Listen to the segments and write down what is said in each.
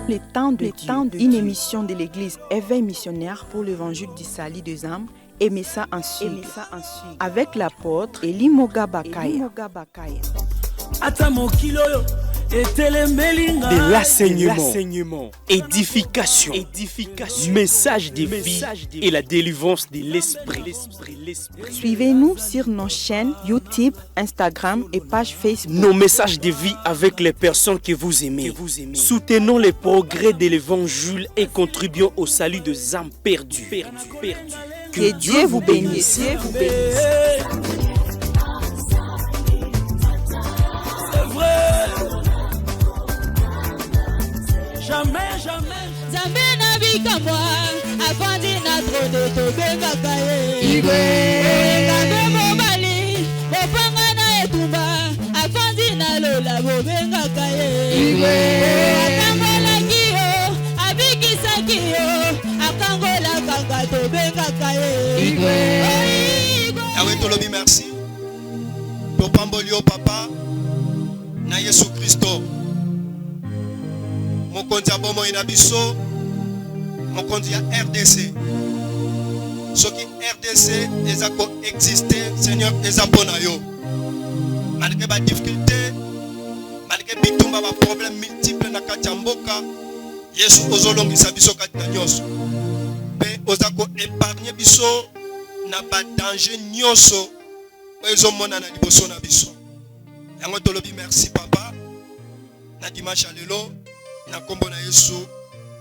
Le temps de une émission de l'église Éveil missionnaire pour l'évangile du salut des âmes et Messa en Suisse avec l'apôtre Elimoga Bakaya. De l'enseignement, édification, message de vie et la délivrance de l'esprit. Suivez-nous sur nos chaînes YouTube, Instagram et page Facebook. Nos messages de vie avec les personnes que vous aimez. Soutenons les progrès de l'évangile et contribuons au salut des âmes perdues. Que Dieu vous bénisse. Jamais. Jamais na bika moi, afandi na trop de tobenga kaye. Igwe. Ngabe mobali, bopanga na etumba, afandi na lola bobenga kaye. Igwe. Akangola kiyo, abikisa kiyo, akangola kanga tobenga kaye. Igwe. Yahweh tolobi merci. Topambolio papa na Yesu Kristo. Mokonzi ya bomo ina biso, mokonzi ya RDC. Soki RDC eza ko exister, Seigneur eza pona yo. Malgré ba difficulté, malgré bitumba ba problème multiple na kati ya mboka, Yesu ozolongisa biso kati na nyonso. Pe oza ko épargner biso na ba danger nyonso ozo mona na liboso na biso. Yango tolobi merci papa. Na dimanche lelo na kombo na Yesu.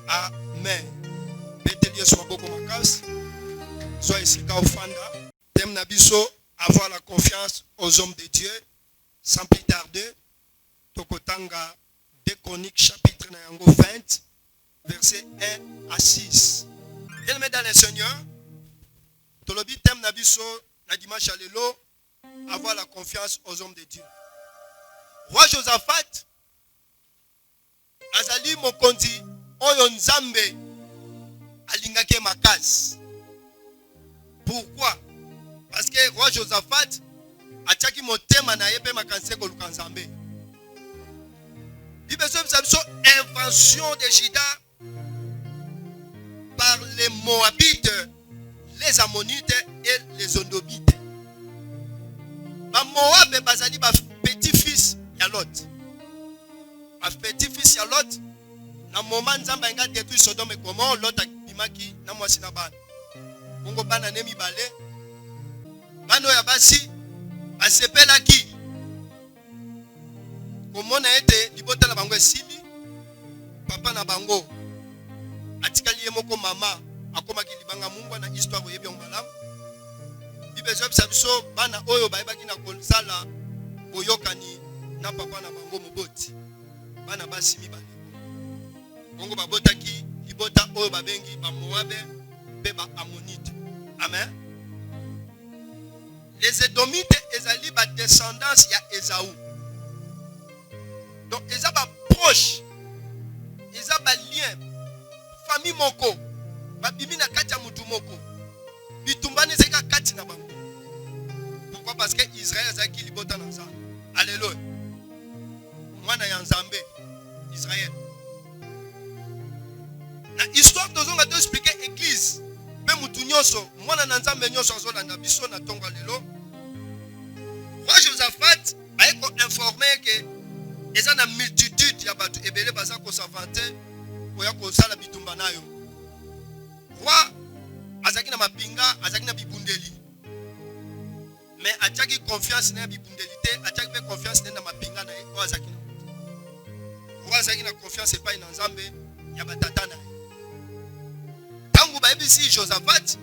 Amen. Beteli Yesu maboko makasi. Sois esika ofanda. Thème na biso, avoir la confiance aux hommes de Dieu. Sans plus tarder, tokotanga 2 Chroniques chapitre na yango 20 verset 1 à 6. Bien-aimés dans le Seigneur, tolobi thème na biso na dimanche lelo, avoir la confiance aux hommes de Dieu. Roi Josaphat azali mokonzi oyo nzambe alingaki makasi. Pourquoi? Parce que roi Josaphat atiaki motema na ye pe makanisi koluka nzambe. Bible biso invention de Juda par les Moabites, les Ammonites et les Edomites. Ba Moab bazali ba petit-fils ya Lot. A petit-fils ya Lot, na moment nzamba nga détruit Sodome et Gomorrhe, Lot akimaki na mwasi na bana. Bongo bana ne mibale. Bano ya basi asepelaki. Komona ete libota na bango esili. Papa na bango atikali ye moko mama akomaki libanga mungwa na histoire oyebi on malamu. Bibezo biso bana oyo bayebaki na konsala boyokani na papa na bango moboti. Bana basi mibale. Bongo babotaki libota oyo babengi ba Moabe pe ba Ammonite. Amen. Les Edomites ezali ba descendance ya Esaü. Donc eza ba proche. Eza ba lien famille moko. Ba bimi na kati ya mutu moko. Bitumbani zeka kati na bango. Pourquoi? Parce que Israël ezaki libota na nzambe. Alléluia. Mwana ya nzambe Israël. Na histoire tozonga to expliquer église. Pe mutu nyonso, mwana na nzambe nyonso azolanda biso na tonga lelo. Roi Josaphat a été informé que eza na multitude ya batu ebele baza ko savante oya ko sala bitumba nayo. Roi azaki na mapinga, azaki na bibundeli. Mais ataki confiance na bibundelité, ataki confiance na mapinga na o azaki. Roi azaki na confiance pas na nzambe ya batata na. Tangu ba ebisi Josaphat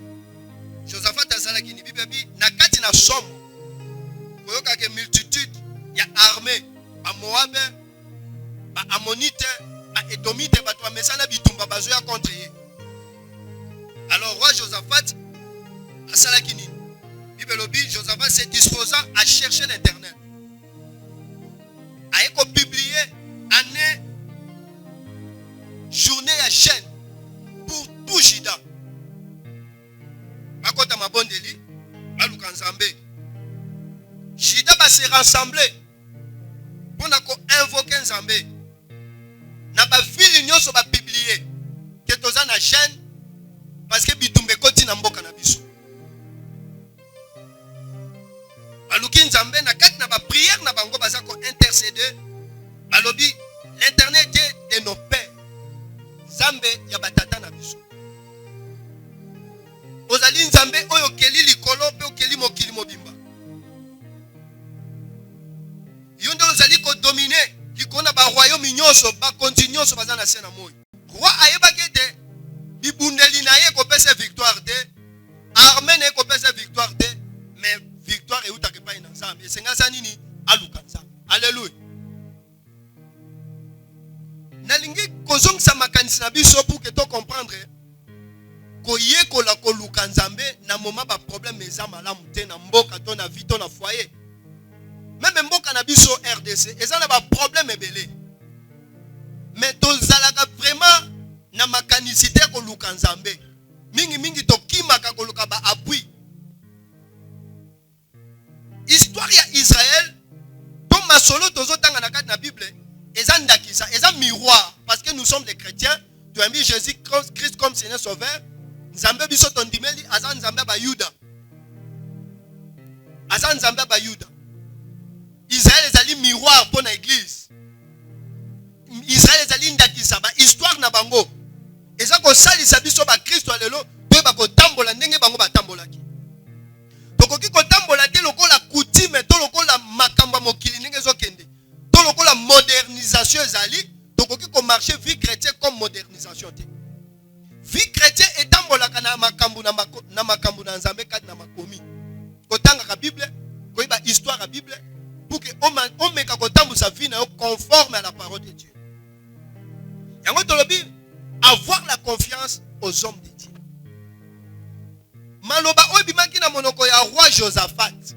azalaki ni bibebi na kati na somme. Koyoka ke multitude ya armée ba Moab, ba Ammonite, ba Edomite ba to mesana bitumba bazoya contre ye. Alors roi Josaphat asalaki ni bibelobi Josaphat se disposant à chercher l'Éternel. A éco publier année journée à chaîne pour tout Juda. Bakota mabondeli baluka nzambe. Juda va se rassembler pour Nzambe. Na ba ville nyonso ba publier que toza na chaîne parce que bitumbe koti na mboka na biso. Baluki Nzambe na kati na ba prière na bango baza ko intercéder. Balobi l'internet de nos pères. Nzambe ya batata na biso. Ozali Nzambe oyo keli likolo pe okeli mokili mobimba. Yondo ozali ko dominer likona ba royaume nyonso ba continue nyonso baza na sena moyi. Roi ayeba kete bibundeli na ye ko pesa victoire te. Armée na ye ko pesa victoire te, mais victoire e utake pa ina Nzambe. Esenga sa nini aluka Nzambe. Alléluia. Nalingi kozongisa makanisi na biso pour que to comprendre koye kola koluka Nzambe na moment ba problème eza malamu te na mboka to na vie to na foyer. Même mboka na biso RDC eza na ba problème ebele. Mais tozalaka vraiment na makanisi te koluka Nzambe. Mingi to kimaka koluka ba appui. Histoire ya Israël to masolo tozotanga na kati na Bible eza ndakisa, eza miroir parce que nous sommes des chrétiens. Tu as mis Jésus Christ comme Seigneur Sauveur. Nzambe biso tondimeli aza Nzambe ba Yuda. Aza Nzambe ba Yuda. Israël ezali miroir pour l'église. Israël ezali ndakisa ba histoire na bango. Eza ko salisa biso ba Kristo lelo pe ba ko tambola ndenge bango ba tambolaki. Tokoki ko tambola te lokola coutume to lokola makamba mokili ndenge zokende. To lokola modernisation ezali, tokoki ko marcher vie chrétienne comme modernisation te. Vie chrétienne etambolaka na makambu na makambu na Nzambe kati na makomi. Kotanga ka Bible, koyiba histoire ka Bible pour que on meka kotambu sa vie na conforme à la parole de Dieu. Yango tolobi avoir la confiance aux hommes de Dieu. Maloba obimaki na monoko ya roi Josaphat.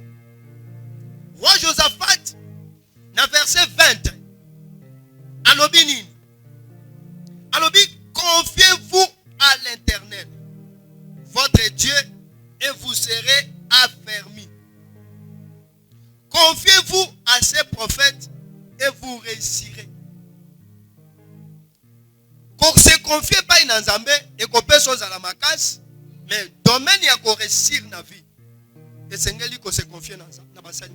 Roi Josaphat na verset 20. Alobi nini? Alobi confiez-vous à l'Éternel, votre Dieu, et vous serez affermis. Confiez-vous à ses prophètes et vous réussirez. Quand se confier pas à Nzambe et qu'on peut chose à la macasse, mais domaine il y a qu'on réussir na vie. Et c'est ngeli qu'on se confie dans ça, na basali.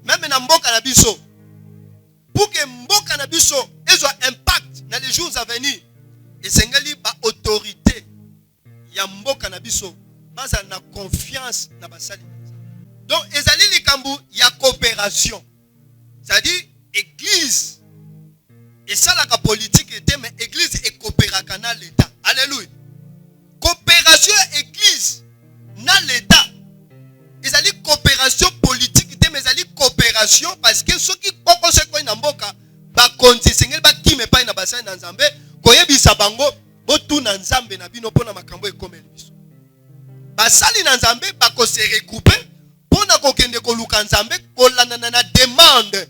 Même na mboka na biso, pour que mboka na biso ait un impact dans les jours à venir, et c'est ngeli ba autorité ya mboka na biso, basa na confiance na basali. Donc ezali likambu ya coopération. C'est-à-dire église et ça la politique était mais église et coopération na l'état. Alléluia. Coopération église na l'état. Ezali coopération politique était mais ezali coopération parce que ceux qui koko se ko na mboka ba konti sengeli ba kime pa na basani na Nzambe koyebisa bango botu na Nzambe na bino pona makambo ekomeli biso. Basali na Nzambe ba ko se regrouper pona ko kende ko luka Nzambe ko landa na demande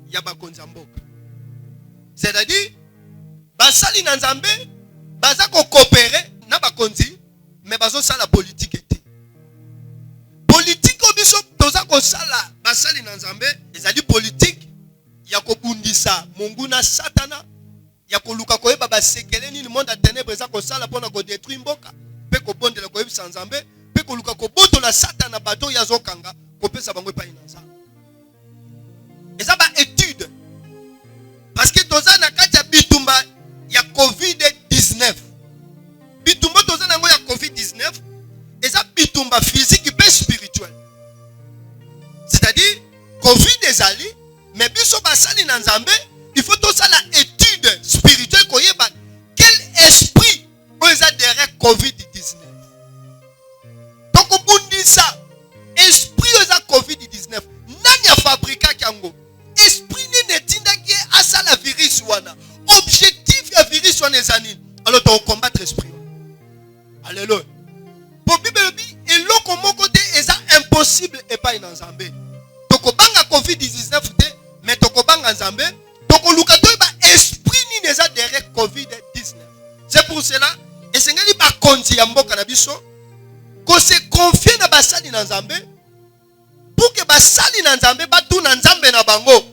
ya ba konza mboka. C'est-à-dire basali na Nzambe baza ko coopérer na ba konzi mais bazo sala politique était. Politique obiso toza ko sala basali na Nzambe ezali politique ya ko bundisa mungu na satana ya ko luka ko yeba ba sekele ni monde a ténèbres za ko sala pona ko détruire mboka pe ko bondela ko yebisa Nzambe pe ko luka ko boto la satana bato ya zokanga ko pesa bango pa inanza. Eza ba étude parce que toza na kati ya bitumba ya COVID-19. Bitumba toza nango ya COVID-19 eza bitumba physique et spirituel. C'est-à-dire COVID ezali mais biso basali na Nzambe il faut to sala étude spirituelle koyeba quel esprit eza derrière COVID-19. Donc obundisa esprit eza COVID-19 nani a fabriqué kango esprit ni netinda ki asala virus wana objectif ya virus wana ezani alors to combattre esprit. Alléluia. Pour Bible bi eloko moko te eza impossible et pas in Nzambe. Toko banga COVID-19 te mais toko banga Nzambe toko luka to ba esprit ni eza derrière COVID-19. C'est pour cela esengeli ba konzi ya mboka na biso ko se confier na basali na Nzambe pour que basali na Nzambe batu na Nzambe na bango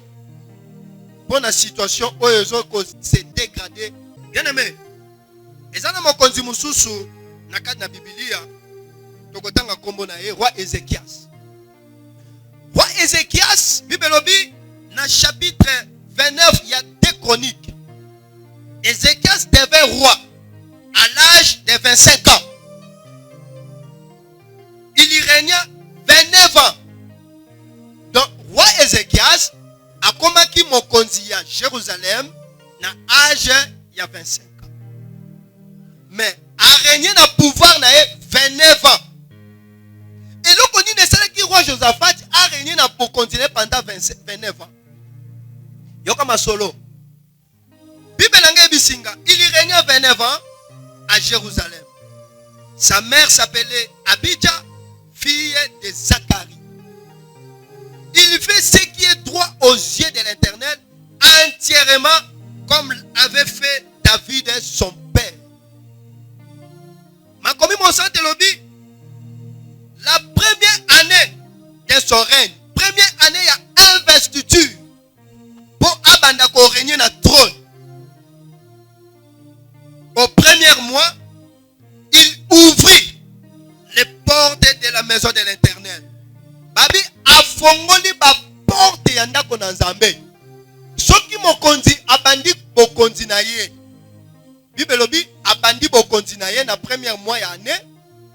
pour la situation où ils ont s'est dégradé. Bien aimé, et ça, mon conduit mususu, na kadna Biblia, tokotanga kombo na ye, roi Ézéchias. Roi Ézéchias, Bibelobi, dans le chapitre 29, il y a 2 chroniques. Ézéchias devint roi à l'âge de 25 ans. Il y régna 29 ans. Donc, roi Ézéchias a commencé mon conduit à Jérusalem dans l'âge de 25 ans. Mais a régné dans le pouvoir dans 29 ans. Et là, on dit que le roi Josaphat a régné dans le continent pendant 29 ans. Yokama solo. Bible bisinga, il y régna 29 ans à Jérusalem. Sa mère s'appelait Abijah, fille de Zacharie. Il fait ce qui est droit aux yeux de l'Éternel, entièrement comme avait fait David son père. Ma commis mon sang te lobby. La première année de son règne, première année, il y a investiture pour Abandako régner dans le trône. Au premier mois, il ouvrit les portes de la maison de l'Éternel. Babi a fongoli ba porte yanda kona nzambe. Soki mokonzi abandi bokonzi na ye. Bibelobi abandi bokonzi na ye na premier mois ya année.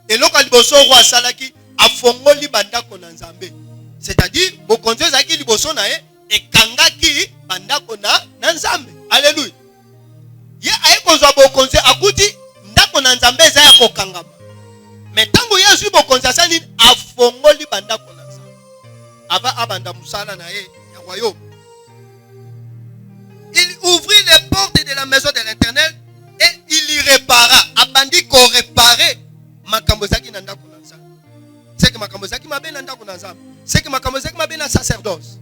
Et loko liboso roi salaki a fongoli banda kona nzambe. C'est-à-dire bokonzi zaki liboso na ye e kangaki banda kona nzambe. Alléluia. Ye aye kozwa bokonzi akuti ndako na nzambe za ya kokangama. Mais tango yesu bokonzi asani afongoli banda kona nzambe. Ava abanda musala na ye ya royaume. Il ouvrit les portes de la maison de l'Éternel et il y répara. Abandi ko réparer makambo zaki na ndako na nzambe. C'est que makambo zaki mabe na ndako na nzambe. C'est que makambo zaki mabe na sacerdoce.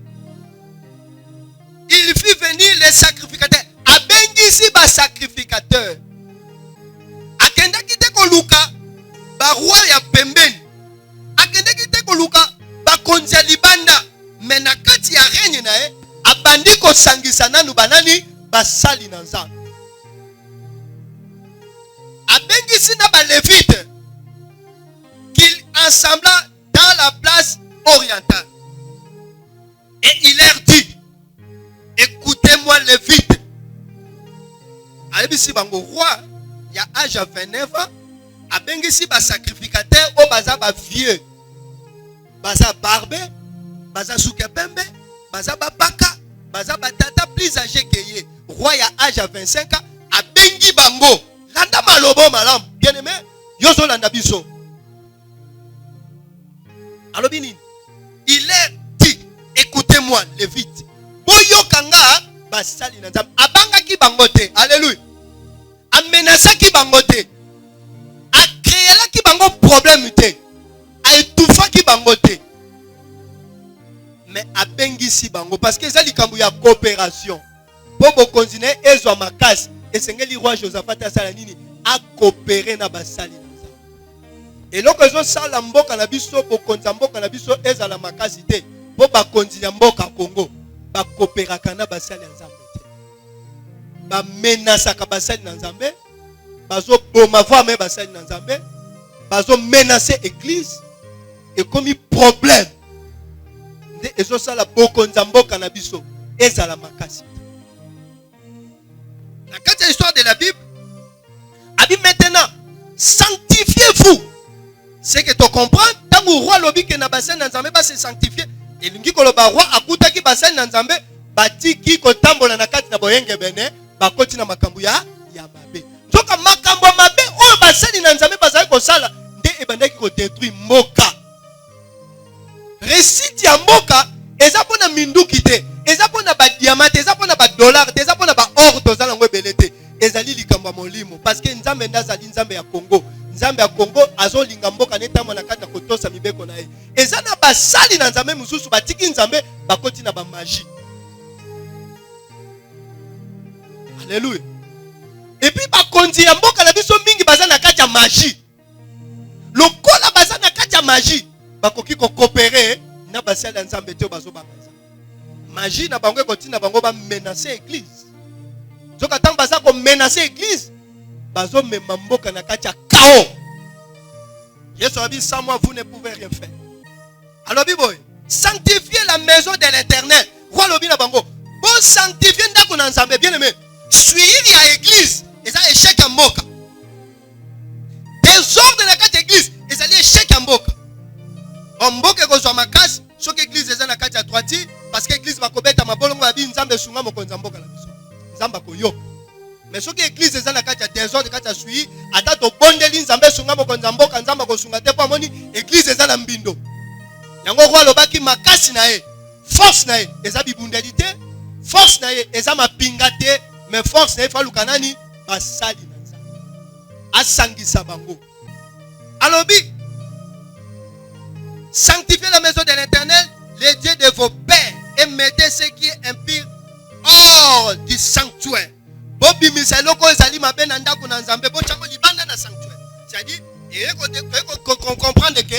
Il fit venir les sacrificateurs. Abengisi ba sacrificateur. Akenda kite ko luka ba roi ya pembeni. Akenda kite ko luka ba konja libanda. Mena kati ya règne na e abandi ko sangisa nanu banani basali na nzambe. Abengisi na ba lévite qu'il ensembla dans la place orientale. Et il leur dit, écoutez-moi lévite. Alebisi bango roi, il y a âge à 29 ans, abengisi ba sacrificateur au baza ba vieux. Baza barbe, baza soukepembe, baza ba baka, baza ba tata plus âgé que ye. Roi, il y a âge à 25 ans, abengi bango. Landa malobo malam, bien aimé, yozo landa biso. Alobini, il est dit, écoutez-moi, lévite. Boyo kanga, basali na nzambe. Abanga ki bangote, alléluia. Amenasa ki bangote. A créé la ki bango problème te. A étouffa ki bangote. Mais abengi si bango. Parce que ça likambu ya coopération. Pour continuer, ezwa makasi. Et sengeli roi Josaphat Salanini a coopéré na basali. Et lorsque ils ont ça la mboka na biso pour konza mboka na biso ezala makasi te. Pour ba konzi mboka Congo. Ba coopéra kana basali nzambe. Ba menasa ka basali nzambe. Bazo boma voix basali nzambe. Bazo menacer église et comme problème. Ils ont ça la bokonza mboka na biso ezala makasi. La quatrième histoire de la Bible a dit maintenant, sanctifiez-vous. C'est que tu comprends, tant que le roi lobi que na basen nzambe ba se sanctifier, et lingi ko loba roi akuta ki basen nzambe bati ki ko tambola na kati na boyenge bene ba koti na makambu ya mabe. Nzoka makambu mabe o basen nzambe bazali ko sala nde ebandaki ko détruire mboka. Récit ya mboka eza pona minduki te. Eza pona ba diamant, eza pona ba dollar, eza pona ba or tozala ngo belete. Ezali likamba molimo parce que nzambe ndazali nzambe ya Congo. Nzambe ya Congo azolinga mboka netama na kati na kotosa mibeko na ye. Eza na basali na nzambe mususu batiki nzambe bakoti na ba magie. Alléluia. Et puis bakonzi ya mboka na biso mingi baza na kati ya magie. Lokola baza na kati ya magie bakoki ko coopérer na basali ya nzambe te bazo banga. magie na bango kotina bango ba menacer église. Zoka tang baza ko menacer église, bazo mema mboka na kati ya chaos. Yesu a dit sans moi vous ne pouvez rien faire. Alors biboy, sanctifiez la maison de l'Éternel. Roi lobi na bango, bon sanctifier ndako na Nzambe bien aimé. Suivi à église, et ça échec à mboka. Désordre na kati église, et ça échec à mboka. Mboka ko zo makasi, so que église eza na kati ya droiti parce que église ba kobeta mabolongo ba bi Nzambe sunga mokonza mboka na biso. Nzamba ko yo. Mais ce qui église est dans la carte désordre carte suivi ata to bondeli Nzambe sunga mokonza mboka Nzamba ko sunga te po moni église est dans la mbindo. Yango roi lobaki makasi na ye, force na ye eza bibundalité, force na ye eza mapinga te, mais force na ye fa lukanani basali na Nzambe. Asangisa bango. Alobi sanctifiez la maison de l'Éternel, les dieux de vos pères, et mettez ce qui est impur hors du sanctuaire. Bobi miseloko ezali mabe na ndako na Nzambe bo chango libanda na sanctuaire. C'est-à-dire et comprendre que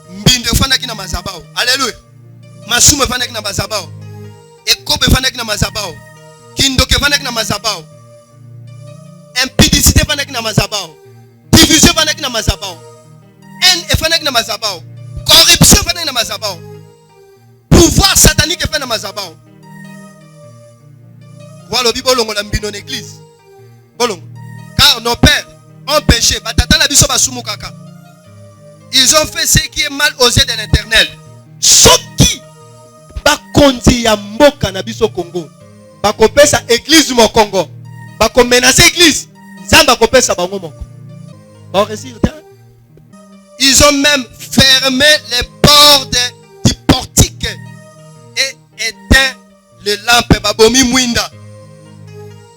mbindo fandaki na mazabao. Alléluia. Masume fandaki na mazabao. Ekobe fandaki na mazabao. Kindoke fandaki na mazabao. Impudicité fandaki na mazabao. Division fandaki na mazabao. Haine fandaki na mazabao. Corruption fandaki na mazabao. Pouvoir satanique fait na mazabao. Voilà, bolongo la mbino l'église. Bolongo. Car nos pères ont péché. Batata la biso basumu kaka. Ils ont fait ce qui est mal aux yeux de l'Éternel. Soki bakonzi ya mboka na biso Congo. Bakopesa église mo Congo. Bako menacer église. Nzamba kopesa bango moko. Ba résultat. Ils ont même fermé les portes du portique et éteint les lampes. Babomi mwinda.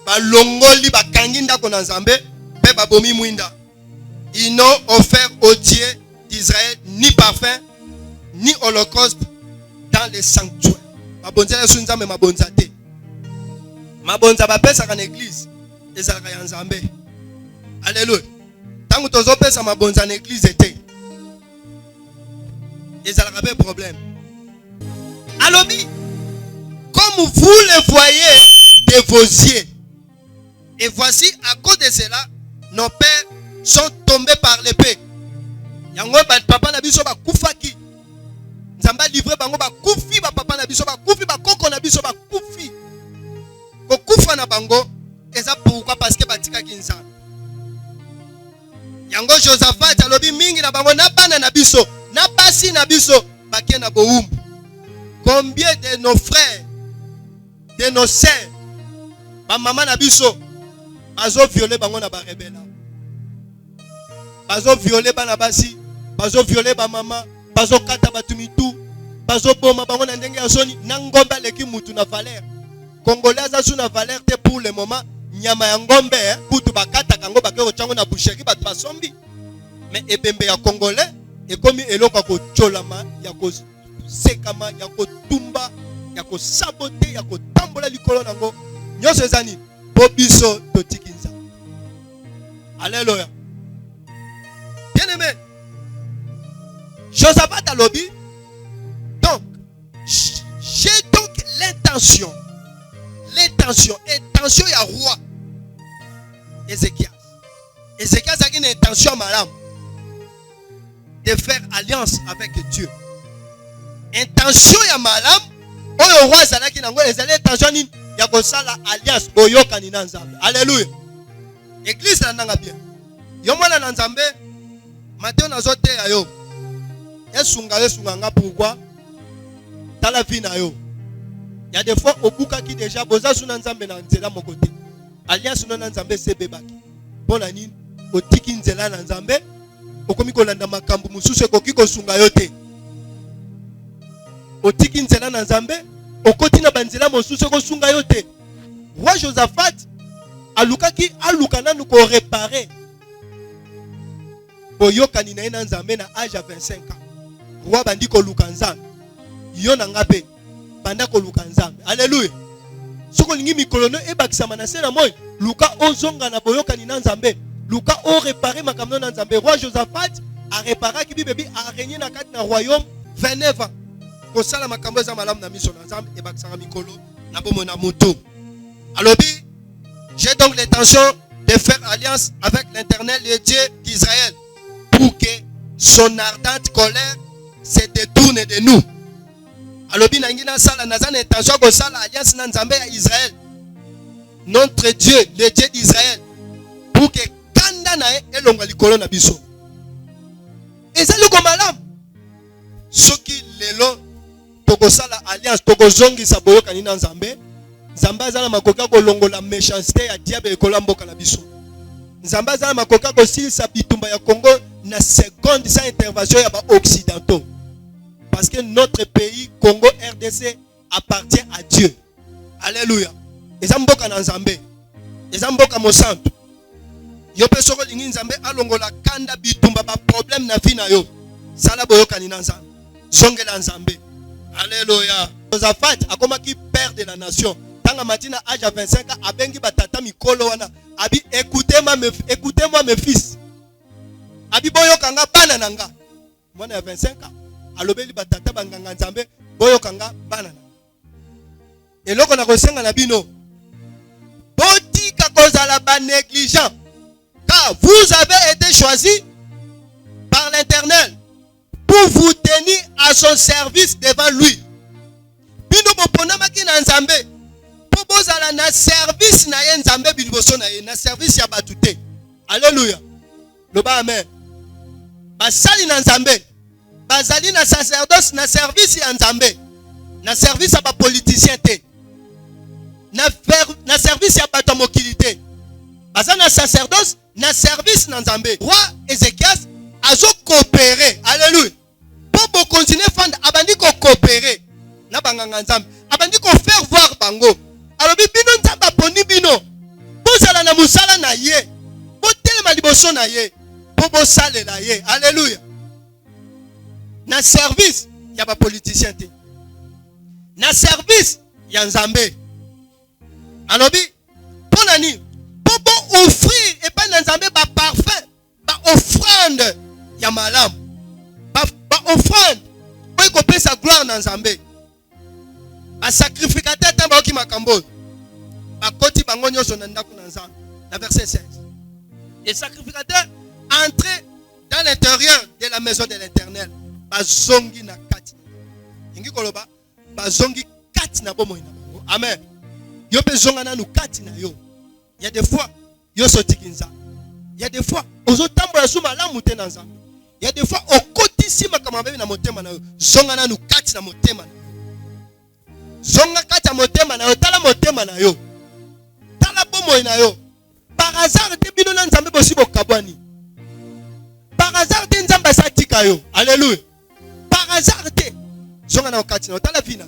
Balongoli bakangi ndako na Nzambe pe babomi mwinda. Ils n'ont offert au Dieu d'Israël ni parfum ni holocauste dans les sanctuaires. Mabonza yesu Nzambe mabonza te. Mabonza bapesa kana église ezalaka ya Nzambe. Alléluia. Tango tozo pesa mabonza na église te. Ezalaka be problème. Alobi comme vous le voyez de vos yeux. Et voici, à cause de cela, nos pères sont tombés par l'épée. Yango papa na biso ba kufaki. Nzamba livré bango ba kufi ba papa na biso ba kufi ba koko na biso ba kufi. Ko kufa na bango eza pourquoi parce que batika kinza. Yango Josaphat alobi mingi na bango na bana na biso, na basi na biso baké na boumbu. Combien de nos frères, de nos sœurs, ba maman na biso bazo violer bango na ba rebelle. Bazo violer bana basi, bazo violer ba mama, bazo kata batumitu, bazo boma bango na ndenge ya soni, na ngombe leki mutu na valeur. Congolais aza na valeur te pour le moment, nyama ya ngombe kutu bakata kango bakero chango na boucherie batu basombi. Mais ebembe ya congolais ekomi eloko ko cholama ya ko sekama ya ko tumba ya ko saboter ya ko tambola likolo nango. Nyoso ezani Bobiso Totikinza. Alléluia. Bien-aimé. Josaphat a lobby. Donc, j'ai donc l'intention. Intention ya roi. Ézéchias. Ézéchias a une intention madame de faire alliance avec Dieu. Intention ya madame. Oyo roi zalaki nango ezali intention nini? Ya kosala alliance boyoka ni na Nzambe. Alléluia. Église na nanga bien. Yo mwana na Nzambe Matthieu nazote ya yo. Esunga nga pourquoi? Dans la vie na yo. Il y a des fois au buka qui déjà boza suna Nzambe na nzela mon côté. Alliance na Nzambe se bebaki. Bona nini? Otiki nzela na Nzambe okomi kolanda makambo mususu ekoki kosunga yo te. Otiki nzela na Nzambe okoti na banzela mosusu ko sunga yo te. Roi Josaphat alukaki alukana nous ko réparer. Boyokani na ina Nzambe na âge à 25 ans. Roi bandi ko luka Nzambe. Yo na ngape banda ko luka Nzambe. Alléluia. Soko lingi mikolono e bakisama na sena moy luka ozonga na boyokani na Nzambe. Luka o réparer makamno na Nzambe. Roi Josaphat a réparé ki bibebi a régné na kati na royaume 29 ans. kosala makambo eza malamu na miso na Nzambe ebakisanga mikolo na bomo na mutu. Alobi, j'ai donc l'intention de faire alliance avec l'Éternel, le Dieu d'Israël, pour que son ardente colère se détourne de nous. Alobi nangina sala nazana intention ko sala alliance na Nzambe ya Israël, notre Dieu, le Dieu d'Israël, pour que kanda na elonga likolo na biso. Ezali ko malamu. Soki lelo toko sala alliance toko zongi sa boyoka ni na Nzambe. Nzambe azala makoka ko longola méchanceté ya diable ekola mboka na biso. Nzambe azala makoka ko silisa bitumba ya Congo na seconde sans intervention ya ba occidentaux. Parce que notre pays, Congo, RDC, appartient à Dieu. Alléluia. Ezamboka na Nzambe. Ezamboka mosantu. Yo pe soko lingi Nzambe alongola kanda bitumba ba problème na vie na yo. Sala boyoka ni na Nzambe. Zongela Nzambe. Alléluia. Josaphat akomaki père de la nation. Tanga matina âge à 25 ans abengi batata mikolo wana. Abi écoutez-moi mes fils. Abi boyoka nga bana nanga. Mwana ya 25 ans. Alobeli batata banganga Nzambe boyoka nga bana nanga. Eloko na kosenga na bino. Botika kozala ba négligent. Car vous avez été choisis par l'Éternel pour vous tenir à son service devant lui. Bino bopona maki na Nzambe. Po bozala na service na ye Nzambe biliboso na ye na service ya batute. Alléluia. Loba amen. Basali na Nzambe. Bazali na sacerdoce na service ya Nzambe. Na service ya ba politicien te. Na service ya bato mokili te. Baza na sacerdoce na service na Nzambe. Roi Ézéchias azo coopérer. Alléluia. Pour continuer fond abandi ko coopérer na banganga Nzambe. Abandi ko faire voir bango. Alors bino Nzambe aponi bino. Bozala na musala na ye. Botelema liboso na ye. Bobo sale na ye. Alléluia. Na service ya ba politicien te. Na service ya Nzambe. Alobi pona ni bobo offrir et pas na Nzambe ba parfum, ba offrande ya malamu. Ba offrande pour ko pesa gloire na Nzambe. Ba sacrificateur tamba oki makambo. Ba koti bango nyoso na ndako na Nzambe. Na verset 16. Les sacrificateurs entraient dans l'intérieur de la maison de l'Éternel. Bazongi na kati. Ingi koloba bazongi kati na bomo ina bango. Amen. Yo pe zonga na nu kati na yo. Il y a des fois yo sotikinza. Il y a des fois ozo tambola suma la mute na Nzambe. Il y a des fois okotisi makambo na motema na yo. Zonga na nu kati na motema. Zonga kati na motema na yo, tala motema na yo. Tala bomo ina yo. Par hasard te bino na Nzambe bosi bokabwani. Par hasard te Nzambe satika yo. Alléluia. Par hasard te zonga na kati na tala vina.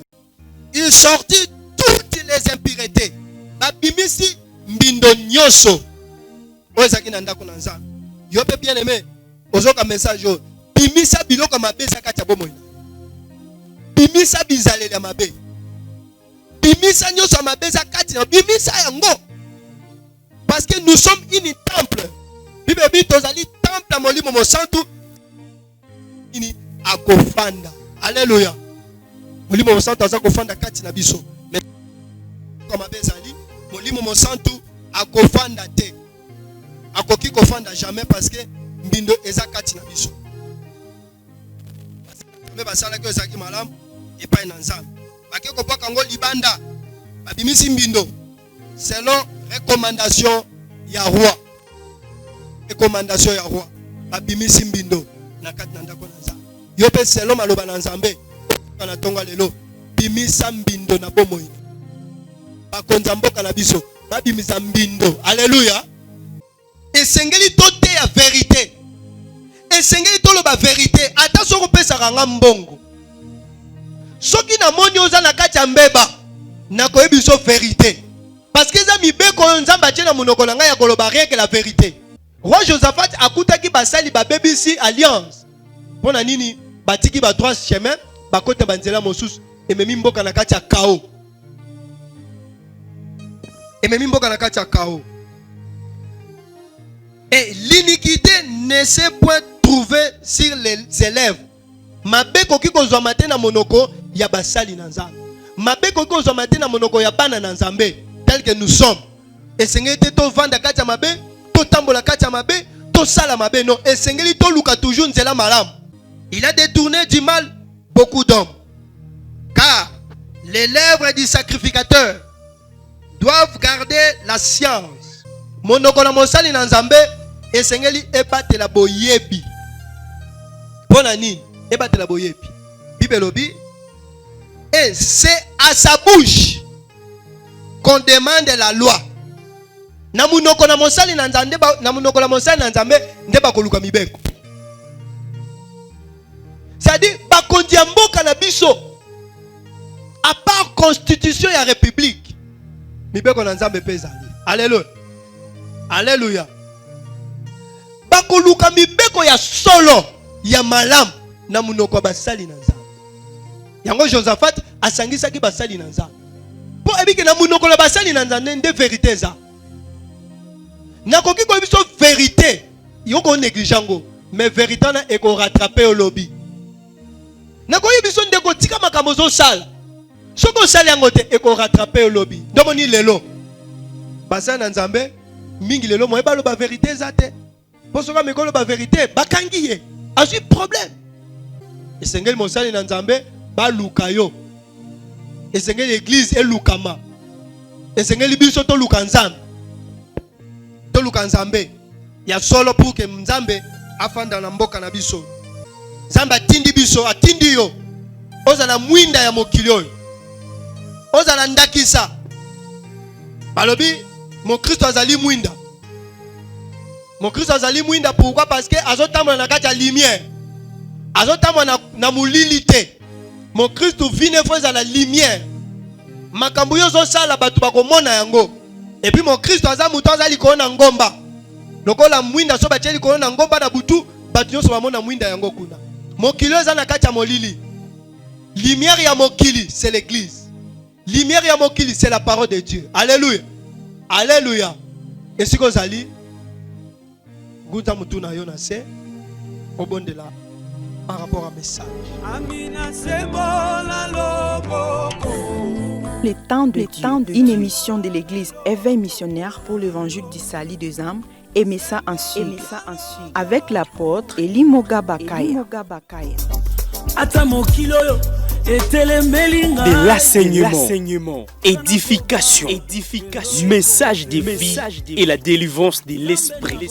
Il sortit toutes les impuretés. Babimisi mbindo nyoso. Ozaki na ndako na Nzambe. Yo pe bien aimé. Ozoka message yo. Bimisa biloko mabeza kati ya bomo ina. Bimisa bizaleli ya mabe. Bimisa nyoso mabeza kati na bimisa yango. Parce que nous sommes une temple. Bible dit tozali temple molimo mosantu ini akofanda. Alléluia. Molimo mosantu azakofanda kati na biso. Mais comme abezali molimo mosantu akofanda te. Akoki kofanda jamais parce que mbindo eza kati na biso. Mais basala ke ezaki malamu epai na Nzambe. Bakeko poka ngo libanda. Babimisi mbindo selon recommandation ya roi. Recommandation ya roi. Babimisi mbindo na kati na ndako na Nzambe. Yo pe selon maloba na Nzambe na tonga lelo bimisa mbindo na bomoi. Bakonza mboka na biso babimisa mbindo. Alléluia. Esengeli tote ya vérité. Esengeli tolo ba vérité ata soko pesa ranga mbongo. Soki na moni oza na kati ya mbeba na koyebiso vérité. Parce que ça mibeko Nzamba tena monoko na ngai ya koloba rien que la vérité. Roi Josaphat akutaki basali ba BBC alliance. Pona nini batiki ba droit chemin bakota banzela mosusu ememi mboka na kati ya kao. Ememi mboka na kati ya kao. Et l'iniquité ne s'est point trouvée sur les élèves. Mabeko ki kozwa matin na monoko ya basali na nzambe. Mabe koko zo matin na monoko ya bana na nzambe tel que nous sommes. Esengeli te to vanda kati ya mabe, to tambola kati ya mabe, to sala mabe non. Esengeli to luka toujours nzela malam. Il a détourné du mal beaucoup d'hommes. Car les lèvres du sacrificateur doivent garder la science. Monoko na mosali na nzambe esengeli ebatela boyebi. Pona nini? Ebatela boyebi. Bible lobi. Et c'est à sa bouche qu'on demande la loi. Na munoko na mosali na nzambe na munoko na mosali na nzambe ndeba koluka mibeko. C'est-à-dire bakondi ya mboka na biso à part constitution ya république mibeko na nzambe pe ezali. Alléluia. Alléluia. Bakoluka mibeko ya solo ya malam na munoko basali na nzambe. Yango Josaphat asangisaki basali na nzambe. Po ebiki na munoko la basali na nzambe nde vérité za. Nakoki ko biso vérité. Yoko négligeango, mais vérité na eko rattraper au lobby. Nakoki biso ndeko tika makambo zo sala. Soko sali yango te eko rattraper au lobby. Ndomoni lelo. Basali na nzambe mingi lelo mo eba lo ba vérité za te. Po soka mekolo ba vérité bakangi ye. Azu problème. Esengeli mosali na nzambe ba lukayo. Esengeli église e lukama. Esengeli biso to luka nzambe. To luka nzambe. Ya solo pour que nzambe afanda na mboka na biso. Nzambe atindi biso, atindi yo. Oza na mwinda ya mokili oyo. Oza na ndakisa. Balobi mon Christ azali mwinda. Mon Christ azali mwinda pourquoi? Parce que azotamona na kati ya lumière. Azotamona na mulilité. Mon Christ vine fois la lumière. Makambo yo zo sala batu bakomona yango. Et puis mon Christ aza muto azali ko na ngomba. Lokola mwinda so bateli ko na ngomba na butu, batu yo so bamona mwinda yango kuna. Mokili eza na kati ya molili. Lumière ya mokili c'est l'église. Lumière ya mokili c'est la parole de Dieu. Alléluia. Alléluia. Et si kozali guta mutu na yo na se obondela par rapport à message. Le temps de Dieu, une émission de l'église Éveil missionnaire pour l'évangile du salut des âmes, et Messa en Sud, avec l'apôtre Elimoga Bakaya. De l'enseignement, édification, message de vie et la délivrance de l'esprit.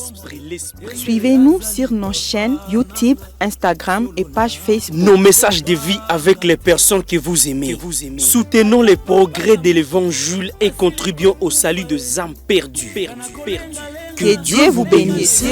Suivez-nous sur nos chaînes YouTube, Instagram et page Facebook. Nos messages de vie avec les personnes que vous aimez. Soutenons les progrès de l'évangile et contribuons au salut des âmes perdues. Que Dieu vous bénisse.